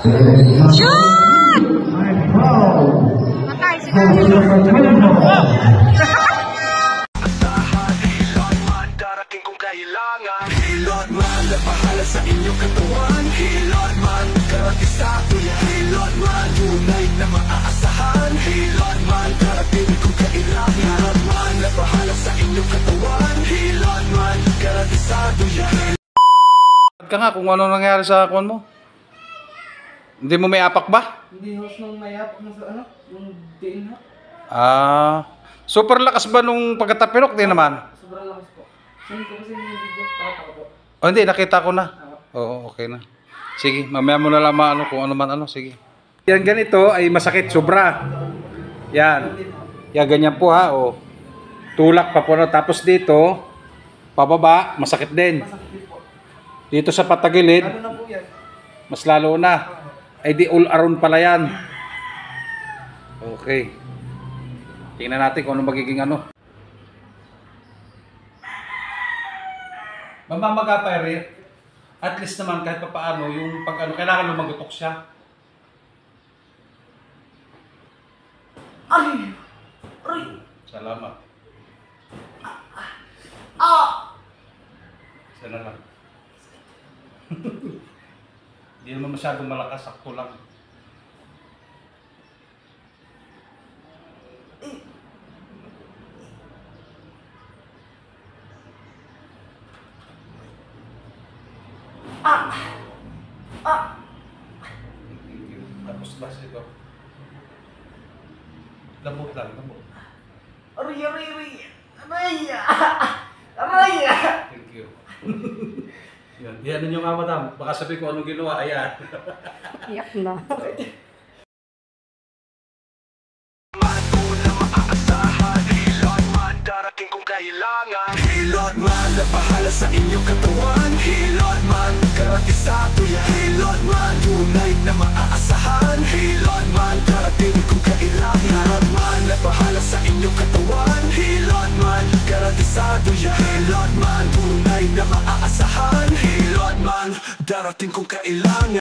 Shoot! Patay, siguro. Darating kung kailangan. Hilot man, napahala sa inyong katawan. Hilot man, garantisado yan. Hilot man, tunay na maaasahan. Hilot man, darating kung kailangan. Hilot man, napahala sa inyong katawan. Hilot man, garantisado yan. Ka nga kung ano nangyari sa kuwan mo. Hindi mo may apak ba? Hindi host nung may apak na sa ano, yung diin ha. Super lakas ba nung pagkatapirok? Di naman. Sobrang lakas po. Saan ko kasi yung video, pakata ko po. Oh, hindi, nakita ko na. Oo, okay na. Sige, mamaya mo na lang ano kung ano man ano, sige. Yan ganito ay masakit sobra. Yan. Yan ganyan po ha, oh. Tulak pa po na. Tapos dito, pababa, masakit din. Masakit din po. Dito sa patagilid, Ano na po yan? mas lalo na. Ay di all around pala yan. Okay. Tingnan natin kung ano magiging ano. Mamamaga pa rin. At least naman kahit pa paano, yung pag ano, kailangan lumagutok siya. Ay! Ay! Salamat. Sana lang. Hindi naman masyadong malakas, sakto lang. Tapos bas ito. Lambot lang, lambot. Aray! Aray! Aray! Aray! Aray! Thank you. Yan, yan ninyo nga madam. Baka sabi ko anong ginawa, ayan. Iyak na. Hilot man, darating kung kailangan. Hilot man, napahala sa inyong katawan. Hilot man, garantisado yan. Hilot man, tunay na maaasahan. Hilot man, darating kung kailangan. Hilot man, napahala sa inyong katawan. Hilot man, garantisado yan. Hilot man, tunay na maaasahan. Hilot man, darating kung kailangan.